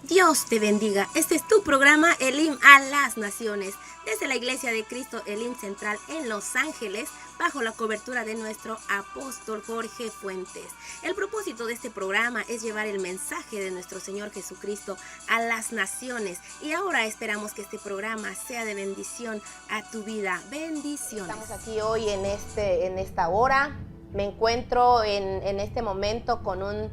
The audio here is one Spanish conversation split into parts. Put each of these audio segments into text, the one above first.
Dios te bendiga. Este es tu programa Elim a las Naciones, desde la Iglesia de Cristo Elim Central en Los Ángeles, bajo la cobertura de nuestro apóstol Jorge Fuentes. El propósito de este programa es llevar el mensaje de nuestro Señor Jesucristo a las naciones, y ahora esperamos que este programa sea de bendición a tu vida. Bendiciones. Estamos aquí hoy en esta hora. Me encuentro en este momento con un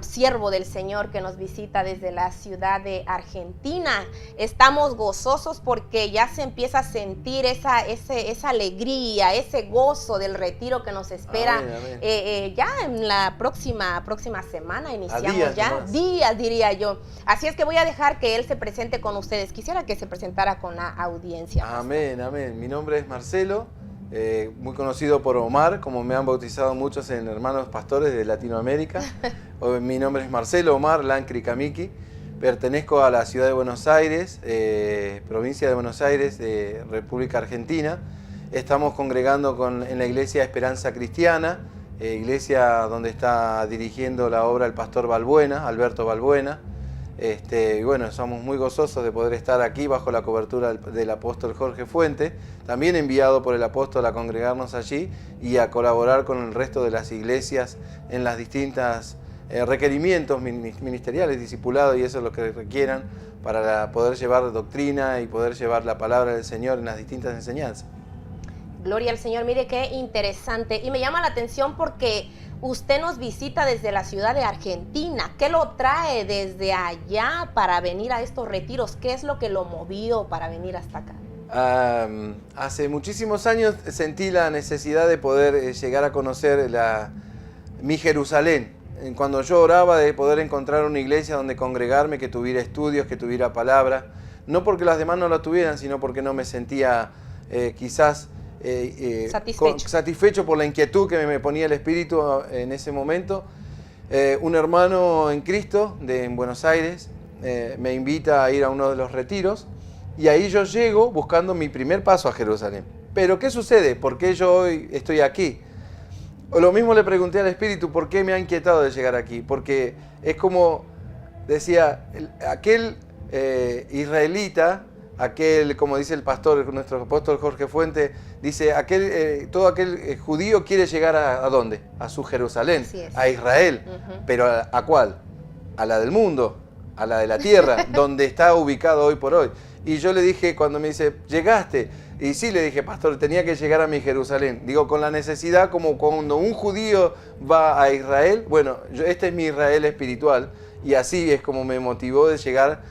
siervo del Señor que nos visita desde la ciudad de Argentina. Estamos gozosos porque ya se empieza a sentir esa alegría, ese gozo del retiro que nos espera. Amén, amén. Ya en la próxima semana iniciamos días, diría yo. Así es que voy a dejar que él se presente con ustedes. Quisiera que se presentara con la audiencia. Amén, amén. Mi nombre es Marcelo. Muy conocido por Omar, como me han bautizado muchos en hermanos pastores de Latinoamérica. Mi nombre es Marcelo Omar Lancri Kamiki. Pertenezco a la ciudad de Buenos Aires, provincia de Buenos Aires, de República Argentina. Estamos congregando en la iglesia Esperanza Cristiana, iglesia donde está dirigiendo la obra el pastor Balbuena, Alberto Balbuena. Y bueno, somos muy gozosos de poder estar aquí bajo la cobertura del apóstol Jorge Fuentes, también enviado por el apóstol a congregarnos allí y a colaborar con el resto de las iglesias en las distintas requerimientos ministeriales, discipulados, y eso es lo que requieran para poder llevar doctrina y poder llevar la palabra del Señor en las distintas enseñanzas. Gloria al Señor. Mire qué interesante, y me llama la atención porque usted nos visita desde la ciudad de Argentina. ¿Qué lo trae desde allá para venir a estos retiros? ¿Qué es lo que lo movió para venir hasta acá? Hace muchísimos años sentí la necesidad de poder llegar a conocer mi Jerusalén. Cuando yo oraba, de poder encontrar una iglesia donde congregarme, que tuviera estudios, que tuviera palabra. No porque las demás no la tuvieran, sino porque no me sentía quizás satisfecho por la inquietud que me ponía el Espíritu en ese momento. Un hermano en Cristo en Buenos Aires me invita a ir a uno de los retiros, y ahí yo llego buscando mi primer paso a Jerusalén. Pero ¿qué sucede? ¿Por qué yo hoy estoy aquí? Lo mismo le pregunté al Espíritu, ¿por qué me ha inquietado de llegar aquí? Porque es como decía, aquel israelita, como dice el pastor, nuestro apóstol Jorge Fuentes, dice, todo aquel judío quiere llegar ¿a dónde? A su Jerusalén, a Israel. Pero ¿a cuál? A la del mundo, a la de la tierra, donde está ubicado hoy por hoy. Y yo le dije, cuando me dice, ¿llegaste? Y sí, le dije, pastor, tenía que llegar a mi Jerusalén. Digo, con la necesidad, como cuando un judío va a Israel, bueno, este es mi Israel espiritual, y así es como me motivó de llegar.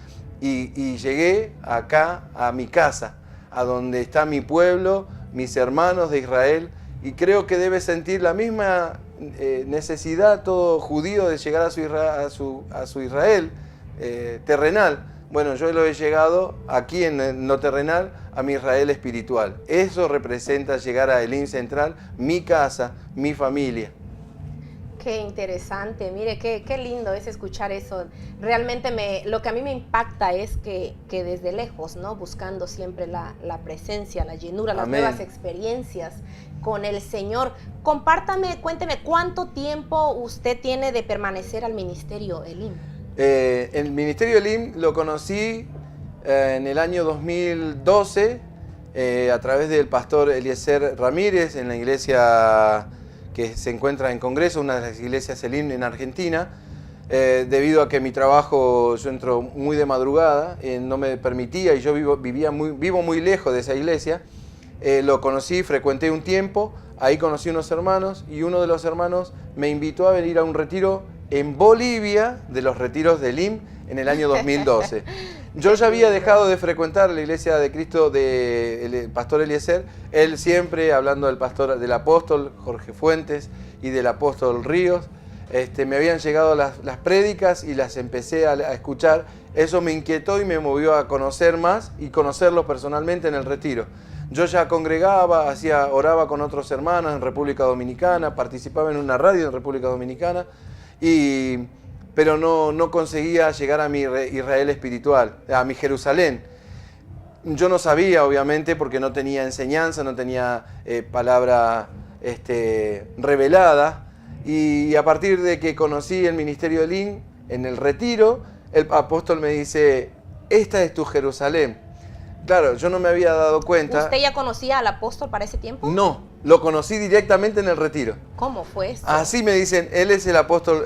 Y llegué acá a mi casa, a donde está mi pueblo, mis hermanos de Israel, y creo que debe sentir la misma necesidad todo judío de llegar a su Israel terrenal. Bueno, yo lo he llegado aquí en lo terrenal a mi Israel espiritual. Eso representa llegar a Elim Central, mi casa, mi familia. Qué interesante, mire, qué lindo es escuchar eso. Realmente lo que a mí me impacta es que desde lejos, ¿no? Buscando siempre la presencia, la llenura, las nuevas experiencias con el Señor. Cuénteme, ¿cuánto tiempo usted tiene de permanecer al Ministerio Elim? El Ministerio Elim lo conocí en el año 2012 a través del pastor Eliezer Ramírez en la iglesia que se encuentra en Congreso, una de las iglesias Elim en Argentina. Debido a que mi trabajo, yo entro muy de madrugada, no me permitía, y yo vivo muy lejos de esa iglesia. Lo conocí, frecuenté un tiempo, ahí conocí unos hermanos, y uno de los hermanos me invitó a venir a un retiro en Bolivia, de los retiros de Elim, en el año 2012. Yo ya había dejado de frecuentar la iglesia de Cristo del pastor Eliezer, él siempre hablando del apóstol Jorge Fuentes y del apóstol Ríos. Me habían llegado las prédicas y las empecé a escuchar. Eso me inquietó y me movió a conocer más y conocerlos personalmente en el retiro. Yo ya congregaba, oraba con otros hermanos en República Dominicana, participaba en una radio en República Dominicana, pero no conseguía llegar a mi Israel espiritual, a mi Jerusalén. Yo no sabía, obviamente, porque no tenía enseñanza, no tenía palabra revelada. Y a partir de que conocí el Ministerio Elim en el retiro, el apóstol me dice, esta es tu Jerusalén. Claro, yo no me había dado cuenta. ¿Usted ya conocía al apóstol para ese tiempo? No, lo conocí directamente en el retiro. ¿Cómo fue eso? Así me dicen, él es el apóstol,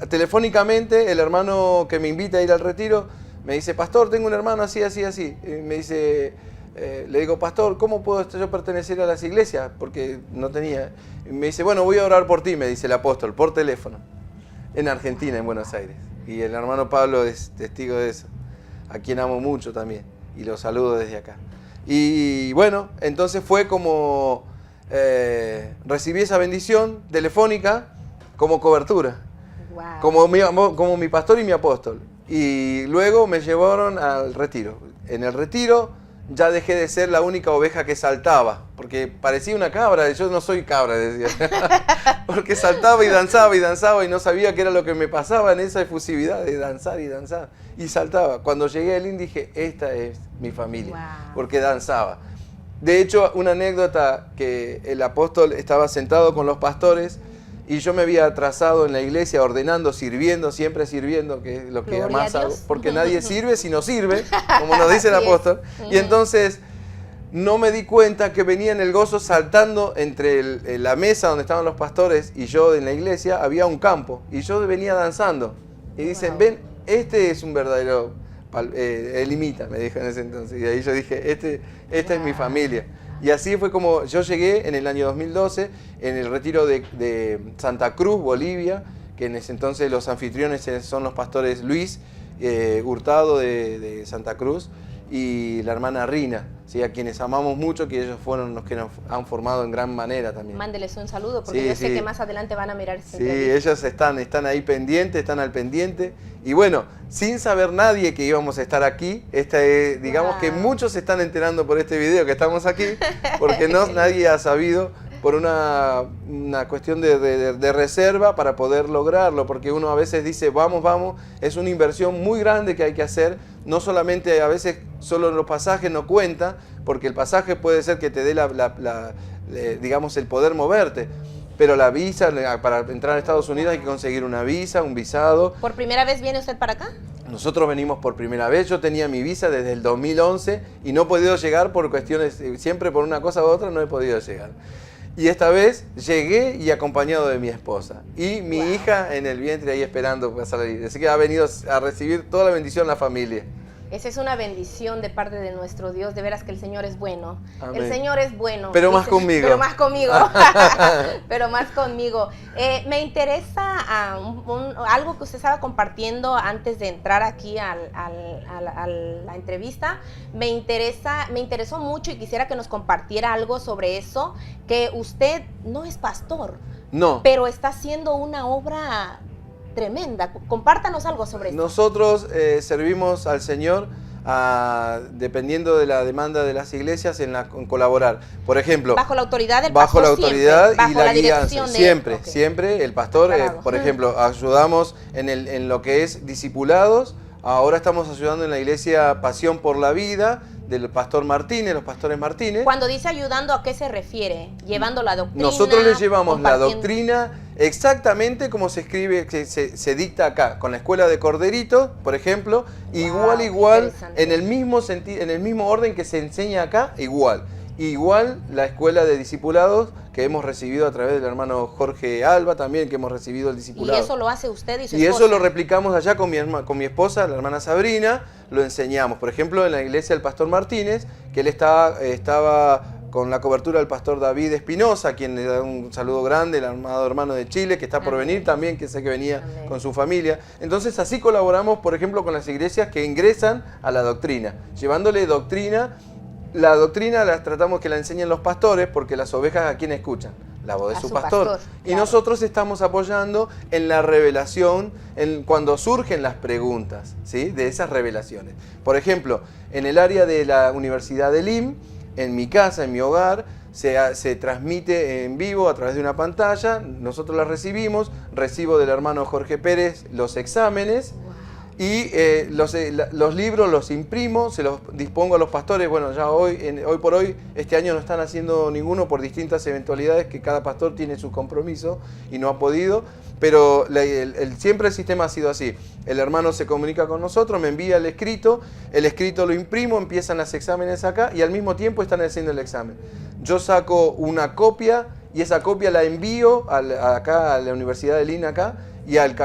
telefónicamente el hermano que me invita a ir al retiro me dice, pastor, tengo un hermano así, así, así. Y me dice, le digo, pastor, ¿cómo puedo yo pertenecer a las iglesias? Porque no tenía. Y me dice, bueno, voy a orar por ti, me dice el apóstol, por teléfono, en Argentina, en Buenos Aires. Y el hermano Pablo es testigo de eso, a quien amo mucho también, y lo saludo desde acá. Y bueno, entonces fue como recibí esa bendición telefónica como cobertura, Wow. como mi pastor y mi apóstol. Y luego me llevaron al retiro. En el retiro ya dejé de ser la única oveja que saltaba, porque parecía una cabra, yo no soy cabra, decía. Porque saltaba y no sabía qué era lo que me pasaba en esa efusividad de danzar y danzar. Y saltaba. Cuando llegué al IN dije, esta es mi familia, Wow. porque danzaba. De hecho, una anécdota, que el apóstol estaba sentado con los pastores y yo me había atrasado en la iglesia ordenando, sirviendo, siempre sirviendo, que es lo que Gloria más a hago, Dios. porque nadie sirve si no sirve, como nos dice el Así es. apóstol. Y entonces no me di cuenta que venía en el gozo saltando entre la mesa donde estaban los pastores y yo en la iglesia, había un campo y yo venía danzando. Y dicen, Wow. ven, este es un verdadero elimita, me dijo en ese entonces. Y ahí yo dije, esta es mi familia. Y así fue como yo llegué en el año 2012, en el retiro de Santa Cruz, Bolivia, que en ese entonces los anfitriones son los pastores Luis Hurtado de Santa Cruz y la hermana Rina, ¿sí? A quienes amamos mucho, que ellos fueron los que nos han formado en gran manera también. Mándeles un saludo, porque Sí, yo sé sí. que más adelante van a mirar esta Sí, entrevista. ellos están ahí pendientes, están al pendiente. Y bueno, sin saber nadie que íbamos a estar aquí, digamos Wow. que muchos se están enterando por este video que estamos aquí, porque nadie ha sabido, por una cuestión de reserva para poder lograrlo, porque uno a veces dice, vamos, es una inversión muy grande que hay que hacer, no solamente a veces solo los pasajes no cuenta, porque el pasaje puede ser que te dé digamos, el poder moverte. Pero la visa, para entrar a Estados Unidos hay que conseguir una visa, un visado. ¿Por primera vez viene usted para acá? Nosotros venimos por primera vez, yo tenía mi visa desde el 2011 y no he podido llegar por cuestiones, siempre por una cosa u otra no he podido llegar. Y esta vez llegué y acompañado de mi esposa y mi Wow. hija en el vientre ahí esperando para salir. Así que ha venido a recibir toda la bendición la familia. Esa es una bendición de parte de nuestro Dios, de veras que el Señor es bueno. Amén. El Señor es bueno. Pero más conmigo. Pero más conmigo. Pero más conmigo. Me interesa algo que usted estaba compartiendo antes de entrar aquí a la entrevista. Me interesó mucho y quisiera que nos compartiera algo sobre eso, que usted no es pastor, No. pero está haciendo una obra tremenda. Compártanos algo sobre eso. Nosotros servimos al Señor dependiendo de la demanda de las iglesias en colaborar. Por ejemplo, Bajo la autoridad del bajo pastor. la autoridad siempre, y bajo la guianza. dirección de Siempre, Ok. siempre el pastor, Aclarado. por ejemplo, ayudamos en lo que es discipulados. Ahora estamos ayudando en la iglesia Pasión por la Vida del pastor Martínez, los pastores Martínez. Cuando dice ayudando, ¿a qué se refiere? Llevando la doctrina. Nosotros les llevamos la compartiendo- doctrina exactamente como se escribe, que se dicta acá, con la escuela de Corderito, por ejemplo, igual, qué igual, interesante. en el mismo orden que se enseña acá, igual. Igual la escuela de discipulados que hemos recibido a través del hermano Jorge Alba también, que hemos recibido el Y discipulado. eso lo hace usted y su Y esposa. eso lo replicamos allá con mi esposa, la hermana Sabrina, lo enseñamos. Por ejemplo, en la iglesia del pastor Martínez, que él estaba con la cobertura del pastor David Espinosa, a quien le da un saludo grande, el amado hermano de Chile, que está por Amén. venir también, que sé que venía Amén. con su familia. Entonces así colaboramos, por ejemplo, con las iglesias que ingresan a la doctrina, llevándole doctrina. La doctrina la tratamos que la enseñen los pastores, porque las ovejas ¿a quién escuchan? La voz de A su su pastor. pastor, Y claro. nosotros estamos apoyando en la revelación, cuando surgen las preguntas, ¿sí? De esas revelaciones. Por ejemplo, en el área de la Universidad del IM, en mi casa, en mi hogar, se transmite en vivo a través de una pantalla, nosotros la recibimos, recibo del hermano Jorge Pérez los exámenes. Wow. Y los libros los imprimo, se los dispongo a los pastores. Bueno, ya hoy por hoy, este año no están haciendo ninguno por distintas eventualidades, que cada pastor tiene su compromiso y no ha podido. Pero siempre el sistema ha sido así. El hermano se comunica con nosotros, me envía el escrito lo imprimo, empiezan los exámenes acá y al mismo tiempo están haciendo el examen. Yo saco una copia y esa copia la envío acá a la Universidad de Lina acá, y al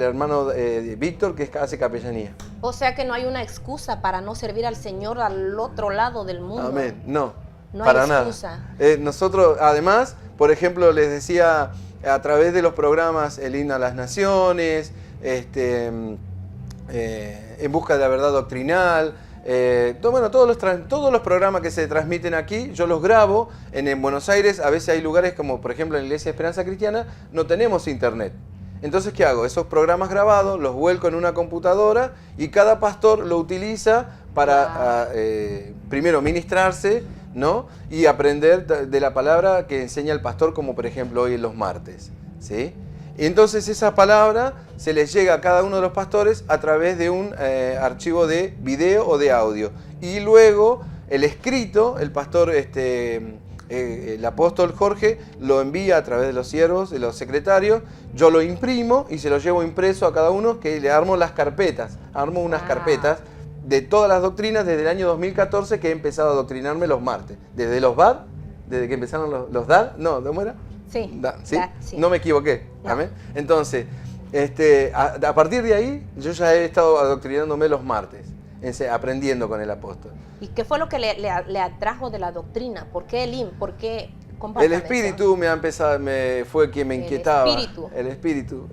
hermano Víctor, que hace capellanía. O sea que no hay una excusa para no servir al Señor al otro lado del mundo. Amén. No hay nada. excusa. Nosotros, además, por ejemplo, les decía, a través de los programas El Himno a las Naciones, En Busca de la Verdad Doctrinal, todos los programas que se transmiten aquí, yo los grabo. En Buenos Aires, a veces hay lugares como, por ejemplo, en la Iglesia de Esperanza Cristiana, no tenemos internet. Entonces, ¿qué hago? Esos programas grabados los vuelco en una computadora y cada pastor lo utiliza para, primero, ministrarse, ¿no? Y aprender de la palabra que enseña el pastor, como por ejemplo hoy en los martes, ¿sí? Y entonces esa palabra se les llega a cada uno de los pastores a través de un archivo de video o de audio. Y luego el escrito, el pastor, el apóstol Jorge lo envía a través de los siervos, de los secretarios. Yo lo imprimo y se lo llevo impreso a cada uno, que le armo las carpetas. Armo unas carpetas de todas las doctrinas desde el año 2014, que he empezado a doctrinarme los martes. Desde los VAD, desde que empezaron los DAD, no, ¿cómo era? Sí. ¿Sí? Sí. No me equivoqué. No. ¿Amén? Entonces, a partir de ahí, yo ya he estado adoctrinándome los martes, aprendiendo con el apóstol. ¿Y qué fue lo que le atrajo de la doctrina? ¿Por qué el IM? ¿Por qué? El espíritu fue quien me inquietaba. El espíritu.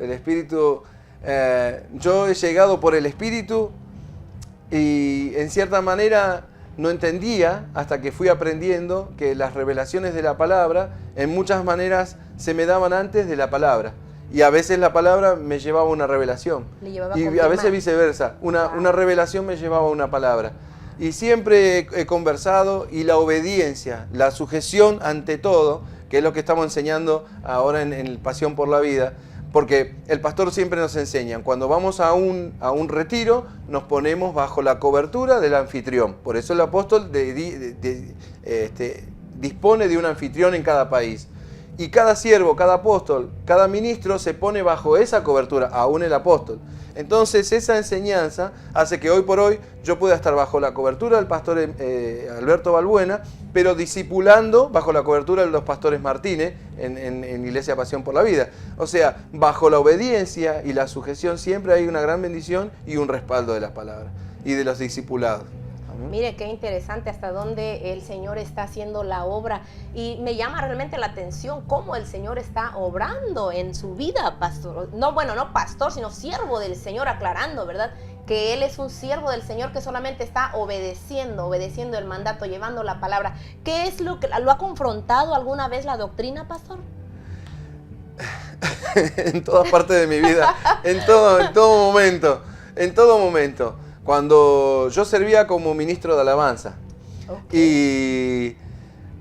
Yo he llegado por el espíritu y en cierta manera no entendía, hasta que fui aprendiendo, que las revelaciones de la palabra en muchas maneras se me daban antes de la palabra. Y a veces la palabra me llevaba a una revelación. Y a veces viceversa. Una revelación me llevaba a una palabra. Y siempre he conversado, y la obediencia, la sujeción ante todo, que es lo que estamos enseñando ahora en Pasión por la Vida, porque el pastor siempre nos enseña, cuando vamos a un retiro, nos ponemos bajo la cobertura del anfitrión. Por eso el apóstol dispone de un anfitrión en cada país. Y cada siervo, cada apóstol, cada ministro se pone bajo esa cobertura, aún el apóstol. Entonces esa enseñanza hace que hoy por hoy yo pueda estar bajo la cobertura del pastor Alberto Balbuena, pero discipulando bajo la cobertura de los pastores Martínez en Iglesia Pasión por la Vida. O sea, bajo la obediencia y la sujeción siempre hay una gran bendición y un respaldo de las palabras y de los discipulados. Mire qué interesante hasta dónde el Señor está haciendo la obra, y me llama realmente la atención cómo el Señor está obrando en su vida, pastor. No pastor, sino siervo del Señor, aclarando, ¿verdad? Que Él es un siervo del Señor que solamente está obedeciendo el mandato, llevando la palabra. ¿Qué es lo ha confrontado alguna vez la doctrina, pastor? En todas partes de mi vida, en todo momento. Cuando yo servía como ministro de alabanza, y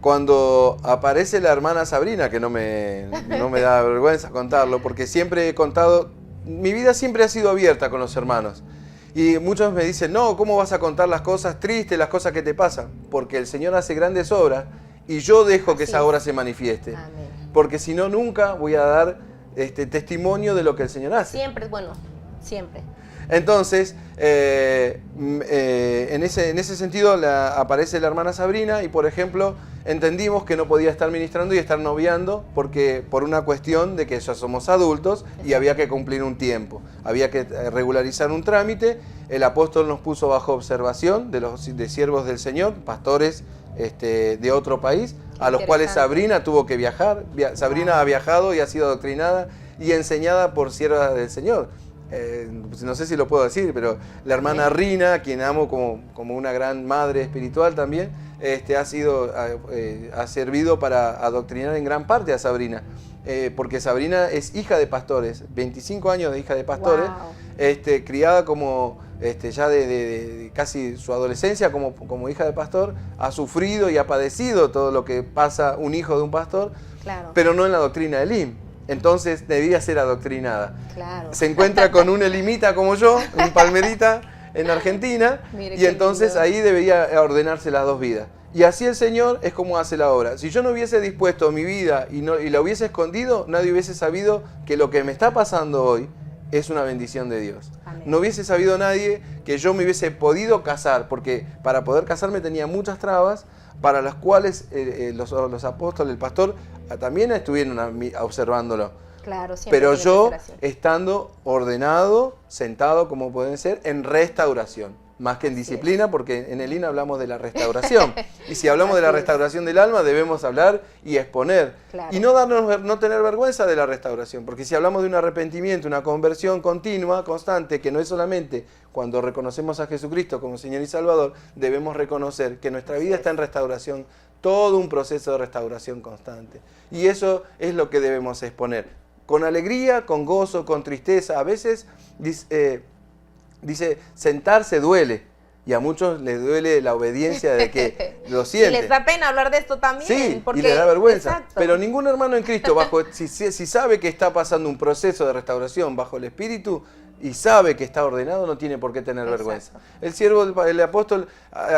cuando aparece la hermana Sabrina, que no me da vergüenza contarlo, porque siempre he contado, mi vida siempre ha sido abierta con los hermanos. Y muchos me dicen, no, ¿cómo vas a contar las cosas tristes, las cosas que te pasan? Porque el Señor hace grandes obras y yo dejo que esa obra se manifieste. Amén. Porque si no, nunca voy a dar testimonio de lo que el Señor hace. Siempre es bueno, siempre. Entonces, en ese sentido aparece la hermana Sabrina y, por ejemplo, entendimos que no podía estar ministrando y estar noviando por una cuestión de que ya somos adultos y había que cumplir un tiempo, había que regularizar un trámite. El apóstol nos puso bajo observación de siervos del Señor, pastores de otro país, a los cuales Sabrina tuvo que viajar. Sabrina ha viajado y ha sido adoctrinada y enseñada por siervas del Señor. No sé si lo puedo decir, pero la hermana Rina, quien amo como una gran madre espiritual también, ha servido para adoctrinar en gran parte a Sabrina, porque Sabrina es hija de pastores, 25 años de hija de pastores, wow. Criada como ya de casi su adolescencia como hija de pastor, ha sufrido y ha padecido todo lo que pasa un hijo de un pastor, claro. Pero no en la doctrina del IM. entonces debía ser adoctrinada. Claro. Se encuentra con un elimita como yo, un palmerita en Argentina, Mire y qué entonces lindo. ahí debía ordenarse las dos vidas. Y así el Señor es como hace la obra. Si yo no hubiese dispuesto mi vida y la hubiese escondido, nadie hubiese sabido que lo que me está pasando hoy es una bendición de Dios. Amén. No hubiese sabido nadie que yo me hubiese podido casar, porque para poder casarme tenía muchas trabas, para las cuales los apóstoles, el pastor, también estuvieron observándolo. Claro, siempre Pero tiene yo, restauración. estando ordenado, sentado como pueden ser, en restauración, más que en Así disciplina, porque en el INA hablamos de la restauración. Y si hablamos de la Así es. restauración del alma, debemos hablar y exponer. Claro. Y no tener vergüenza de la restauración, porque si hablamos de un arrepentimiento, una conversión continua, constante, que no es solamente cuando reconocemos a Jesucristo como Señor y Salvador, debemos reconocer que nuestra vida está en restauración, todo un proceso de restauración constante. Y eso es lo que debemos exponer. Con alegría, con gozo, con tristeza. A veces dice, sentarse duele. Y a muchos les duele la obediencia de que lo Y sienten. les da pena hablar de esto también. Sí, porque, y le da vergüenza. Exacto. Pero ningún hermano en Cristo, si sabe que está pasando un proceso de restauración bajo el Espíritu y sabe que está ordenado, no tiene por qué tener Exacto. vergüenza. El siervo, el apóstol,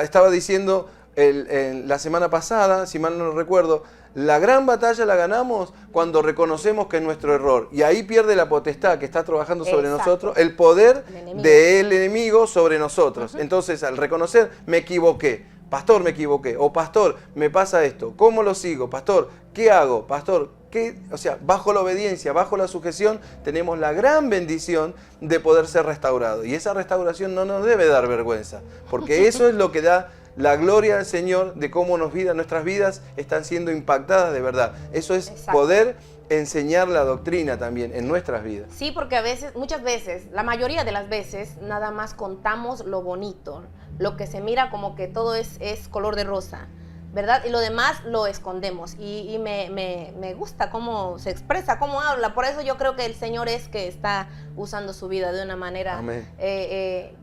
estaba diciendo la semana pasada, si mal no recuerdo, la gran batalla la ganamos cuando reconocemos que es nuestro error. Y ahí pierde la potestad que está trabajando sobre Exacto. nosotros, el poder El enemigo. del enemigo sobre nosotros. Entonces, al reconocer, me equivoqué. Pastor, me equivoqué. O pastor, me pasa esto. ¿Cómo lo sigo? Pastor, ¿qué hago? Pastor, ¿qué? O sea, bajo la obediencia, bajo la sujeción, tenemos la gran bendición de poder ser restaurados. Y esa restauración no nos debe dar vergüenza, porque eso es lo que da la gloria al Señor de cómo nuestras vidas están siendo impactadas de verdad. Eso es Exacto. poder enseñar la doctrina también en nuestras vidas. Sí, porque muchas veces, la mayoría de las veces, nada más contamos lo bonito, lo que se mira como que todo es color de rosa, ¿verdad? Y lo demás lo escondemos. Y me gusta cómo se expresa, cómo habla. Por eso yo creo que el Señor es que está usando su vida de una manera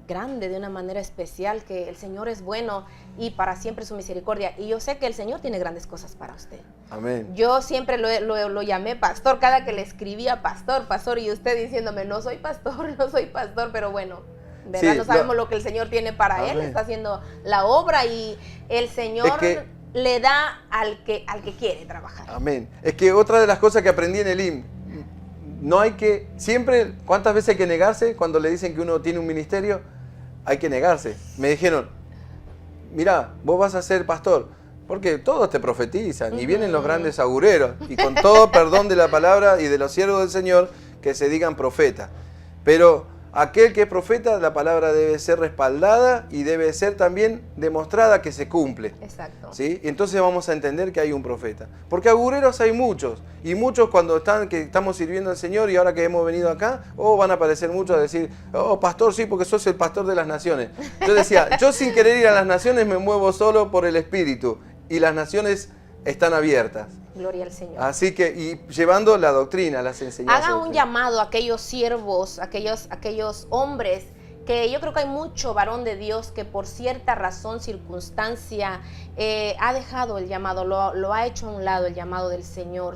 grande, de una manera especial, que el Señor es bueno y para siempre su misericordia. Y yo sé que el Señor tiene grandes cosas para usted. Amén. Yo siempre lo llamé pastor, cada que le escribía pastor, y usted diciéndome, no soy pastor, pero bueno, ¿verdad? Sí, No sabemos lo que el Señor tiene para él, Amén. está haciendo la obra y el Señor le da al que quiere trabajar. Amén. Es que otra de las cosas que aprendí en el IM, no hay que, siempre, ¿cuántas veces hay que negarse? Cuando le dicen que uno tiene un ministerio, hay que negarse. Me dijeron, mira, vos vas a ser pastor, porque todos te profetizan y vienen los grandes agureros, y con todo perdón de la palabra y de los siervos del Señor, que se digan profeta. Pero aquel que es profeta, la palabra debe ser respaldada y debe ser también demostrada que se cumple. Exacto. ¿Sí? Y entonces vamos a entender que hay un profeta. Porque agureros hay muchos. Y muchos cuando estamos sirviendo al Señor y ahora que hemos venido acá, van a aparecer muchos a decir, pastor, sí, porque sos el pastor de las naciones. Yo decía, yo sin querer ir a las naciones me muevo solo por el Espíritu. Y las naciones están abiertas. Gloria al Señor. Así que, y llevando la doctrina, las enseñanzas. Haga un llamado a aquellos siervos, aquellos hombres, que yo creo que hay mucho varón de Dios que por cierta razón, circunstancia, ha dejado el llamado, lo ha hecho a un lado el llamado del Señor,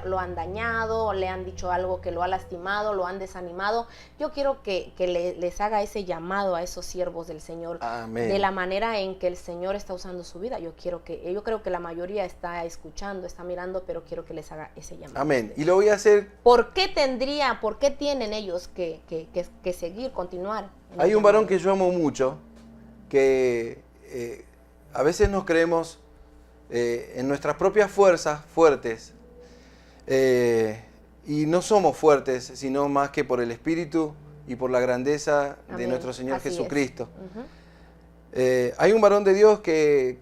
lo han dañado, le han dicho algo que lo ha lastimado, lo han desanimado. Yo quiero que les haga ese llamado a esos siervos del Señor. Amén. De la manera en que el Señor está usando su vida. Yo creo que la mayoría está escuchando, está mirando, pero quiero que les haga ese llamado. Amén. Y lo voy a hacer. ¿Por qué tienen ellos que seguir, continuar? Hay un varón que yo amo mucho, que a veces nos creemos en nuestras propias fuerzas fuertes, y no somos fuertes, sino más que por el Espíritu y por la grandeza de Amén. nuestro Señor Así Jesucristo. Es. Hay un varón de Dios que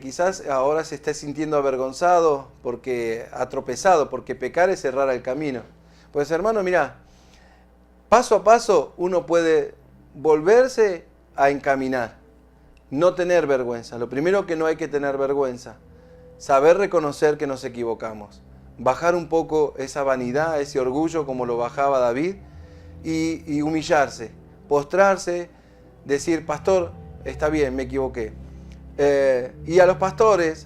quizás ahora se está sintiendo avergonzado porque ha tropezado, porque pecar es cerrar el camino. Pues hermano, mira, paso a paso uno puede volverse a encaminar, no tener vergüenza. Lo primero que no hay que tener vergüenza, saber reconocer que nos equivocamos, bajar un poco esa vanidad, ese orgullo como lo bajaba David y humillarse, postrarse, decir, pastor, está bien, me equivoqué. Y a los pastores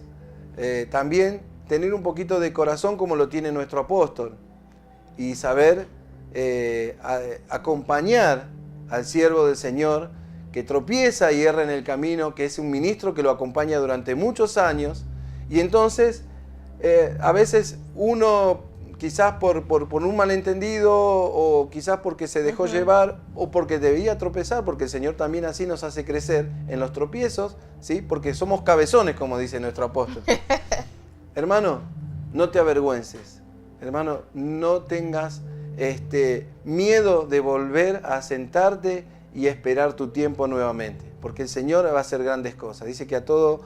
también tener un poquito de corazón como lo tiene nuestro apóstol. y saber acompañar al siervo del Señor que tropieza y erra en el camino, que es un ministro que lo acompaña durante muchos años. Y entonces, a veces uno, quizás por un malentendido, o quizás porque se dejó llevar, o porque debía tropezar, porque el Señor también así nos hace crecer en los tropiezos, ¿sí? Porque somos cabezones, como dice nuestro apóstol. Hermano, no te avergüences. Hermano, no tengas miedo de volver a sentarte y esperar tu tiempo nuevamente, porque el Señor va a hacer grandes cosas. Dice que a todo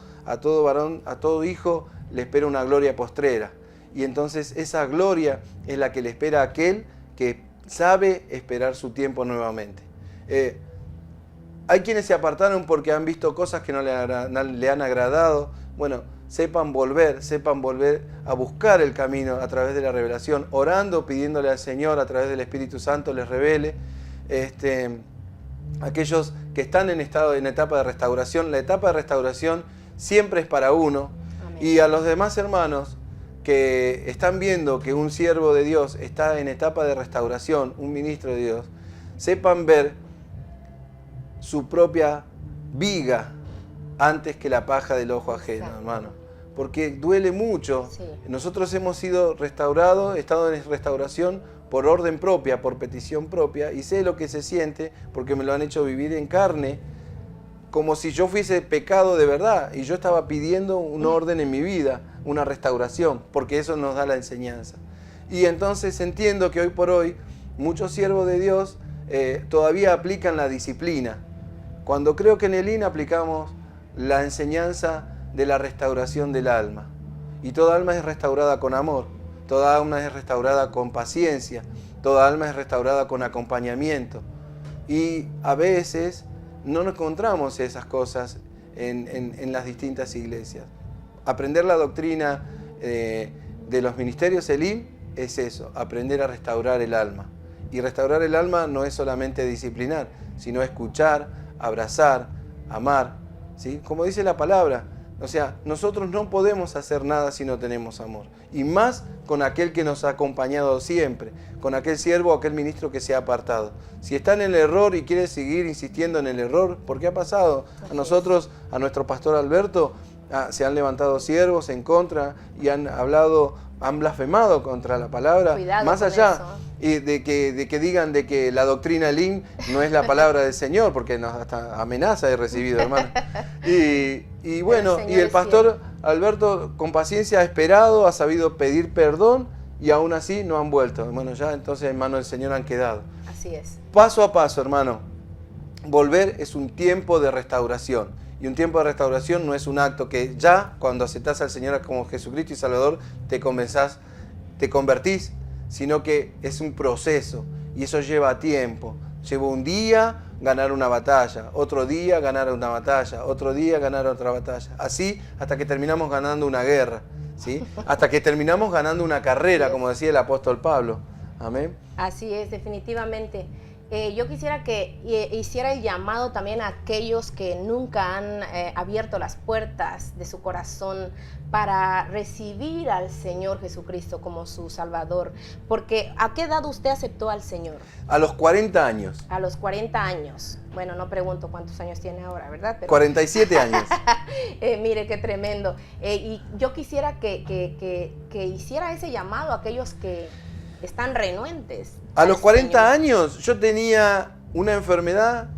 varón, a todo hijo le espera una gloria postrera, y entonces esa gloria es la que le espera a aquel que sabe esperar su tiempo nuevamente. Hay quienes se apartaron porque han visto cosas que no le han agradado. Bueno, sepan volver a buscar el camino a través de la revelación, orando, pidiéndole al Señor a través del Espíritu Santo les revele. Aquellos que están en etapa de restauración, la etapa de restauración siempre es para uno. Amén. Y a los demás hermanos que están viendo que un siervo de Dios está en etapa de restauración, un ministro de Dios, sepan ver su propia viga antes que la paja del ojo ajeno, hermano. Porque duele mucho. Sí. Nosotros hemos sido restaurados, estado en restauración por orden propia, por petición propia, y sé lo que se siente porque me lo han hecho vivir en carne, como si yo fuese pecado de verdad, y yo estaba pidiendo un orden en mi vida, una restauración, porque eso nos da la enseñanza. Y entonces entiendo que hoy por hoy muchos siervos de Dios todavía aplican la disciplina, cuando creo que en el IN aplicamos la enseñanza de la restauración del alma. Y toda alma es restaurada con amor, toda alma es restaurada con paciencia, toda alma es restaurada con acompañamiento. Y a veces no nos encontramos esas cosas en las distintas iglesias. Aprender la doctrina de los ministerios Elim es eso, aprender a restaurar el alma. Y restaurar el alma no es solamente disciplinar, sino escuchar, abrazar, amar, ¿sí? Como dice la palabra, o sea, nosotros no podemos hacer nada si no tenemos amor. Y más con aquel que nos ha acompañado siempre, con aquel siervo o aquel ministro que se ha apartado. Si está en el error y quiere seguir insistiendo en el error, porque ha pasado a nosotros, a nuestro pastor Alberto, se han levantado siervos en contra y han blasfemado contra la palabra. Cuidado más allá y de que digan de que la doctrina Elim no es la palabra del Señor, porque hasta amenaza he recibido, hermano. Y bueno, y el pastor Alberto con paciencia ha esperado, ha sabido pedir perdón, y aún así no han vuelto. Bueno, ya entonces en manos del Señor han quedado. Así es. Paso a paso, hermano. Volver es un tiempo de restauración. Y un tiempo de restauración no es un acto que ya, cuando aceptás al Señor como Jesucristo y Salvador, te convertís, sino que es un proceso. Y eso lleva tiempo. Lleva un día ganar una batalla, otro día ganar una batalla, otro día ganar otra batalla. Así hasta que terminamos ganando una guerra, ¿sí? Hasta que terminamos ganando una carrera, como decía el apóstol Pablo. Amén. Así es, definitivamente. Yo quisiera que hiciera el llamado también a aquellos que nunca han abierto las puertas de su corazón para recibir al Señor Jesucristo como su Salvador. Porque ¿a qué edad usted aceptó al Señor? A los 40 años. A los 40 años. Bueno, no pregunto cuántos años tiene ahora, ¿verdad? Pero... 47 años. Mire, qué tremendo. Y yo quisiera que hiciera ese llamado a aquellos que están renuentes. A los 40 años yo tenía una enfermedad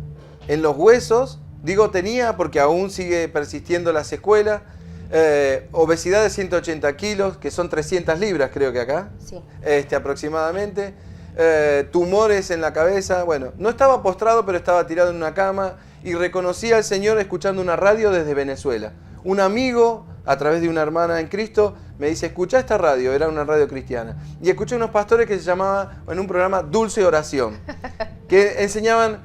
en los huesos, digo tenía porque aún sigue persistiendo la secuela, obesidad de 180 kilos, que son 300 libras creo que acá, sí. Aproximadamente, tumores en la cabeza. Bueno, no estaba postrado, pero estaba tirado en una cama y reconocí al Señor escuchando una radio desde Venezuela. Un amigo, a través de una hermana en Cristo, me dice, escucha esta radio, era una radio cristiana. Y escuché unos pastores que se llamaban, en un programa, Dulce Oración, que enseñaban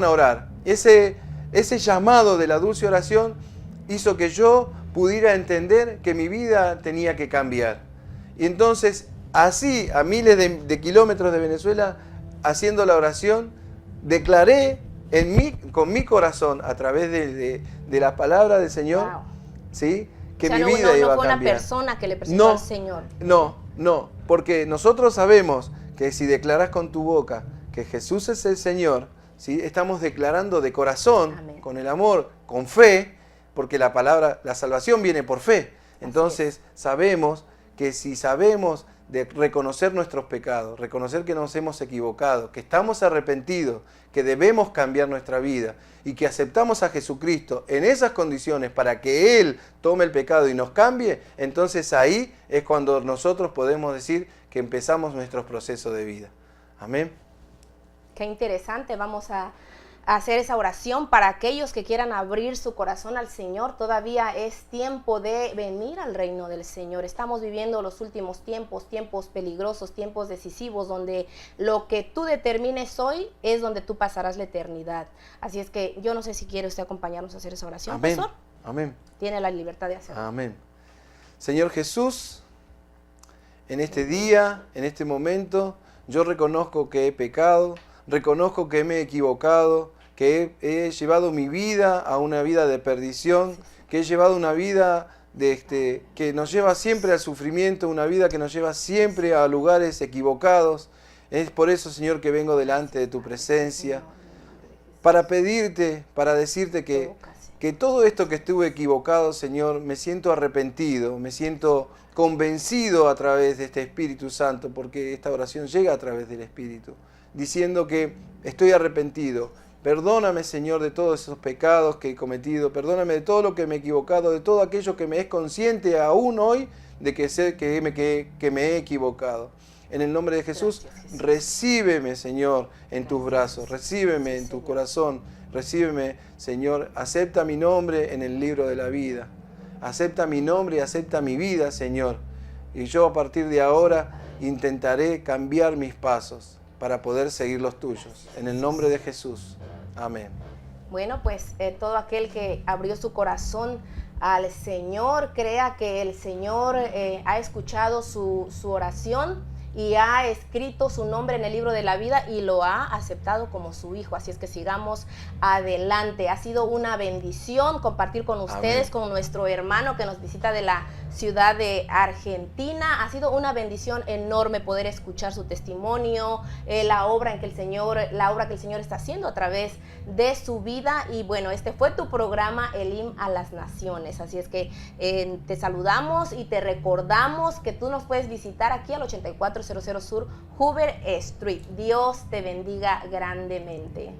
a orar. Ese llamado de la dulce oración hizo que yo pudiera entender que mi vida tenía que cambiar. Y entonces, así, a miles de kilómetros de Venezuela, haciendo la oración, declaré con mi corazón, a través de la palabra del Señor, wow. ¿sí? Que o sea, mi vida iba a cambiar. No fue una persona que le presentó al Señor. No, No, porque nosotros sabemos que si declaras con tu boca que Jesús es el Señor, ¿sí? Estamos declarando de corazón, Amén. con el amor, con fe, porque la palabra, la salvación viene por fe. Entonces sabemos que si sabemos de reconocer nuestros pecados, reconocer que nos hemos equivocado, que estamos arrepentidos, que debemos cambiar nuestra vida y que aceptamos a Jesucristo en esas condiciones para que Él tome el pecado y nos cambie, entonces ahí es cuando nosotros podemos decir que empezamos nuestro proceso de vida. Amén. Qué interesante, vamos a hacer esa oración para aquellos que quieran abrir su corazón al Señor. Todavía es tiempo de venir al reino del Señor. Estamos viviendo los últimos tiempos, tiempos peligrosos, tiempos decisivos, donde lo que tú determines hoy es donde tú pasarás la eternidad. Así es que yo no sé si quiere usted acompañarnos a hacer esa oración, Amén. pastor. Amén. Tiene la libertad de hacerlo. Amén. Señor Jesús, en este día, en este momento, yo reconozco que he pecado, reconozco que me he equivocado, que he llevado mi vida a una vida de perdición, que he llevado una vida que nos lleva siempre al sufrimiento, una vida que nos lleva siempre a lugares equivocados. Es por eso, Señor, que vengo delante de tu presencia, para pedirte, para decirte que todo esto que estuve equivocado, Señor, me siento arrepentido, me siento convencido a través de este Espíritu Santo, porque esta oración llega a través del Espíritu, diciendo que estoy arrepentido. Perdóname, Señor, de todos esos pecados que he cometido, perdóname de todo lo que me he equivocado, de todo aquello que me es consciente aún hoy de que sé que me he equivocado. En el nombre de Jesús, recíbeme, Señor, en tus brazos, recíbeme en tu corazón, recíbeme, Señor, acepta mi nombre en el libro de la vida, acepta mi nombre y acepta mi vida, Señor. Y yo a partir de ahora intentaré cambiar mis pasos para poder seguir los tuyos. En el nombre de Jesús. Amén. Bueno, pues todo aquel que abrió su corazón al Señor, crea que el Señor ha escuchado su oración y ha escrito su nombre en el libro de la vida y lo ha aceptado como su hijo. Así es que sigamos adelante. Ha sido una bendición compartir con ustedes, con nuestro hermano que nos visita de la ciudad de Argentina. Ha sido una bendición enorme poder escuchar su testimonio, la obra que el Señor está haciendo a través de su vida. Y bueno, este fue tu programa Elim a las Naciones. Así es que te saludamos y te recordamos que tú nos puedes visitar aquí al 8400 Sur Hoover Street. Dios te bendiga grandemente.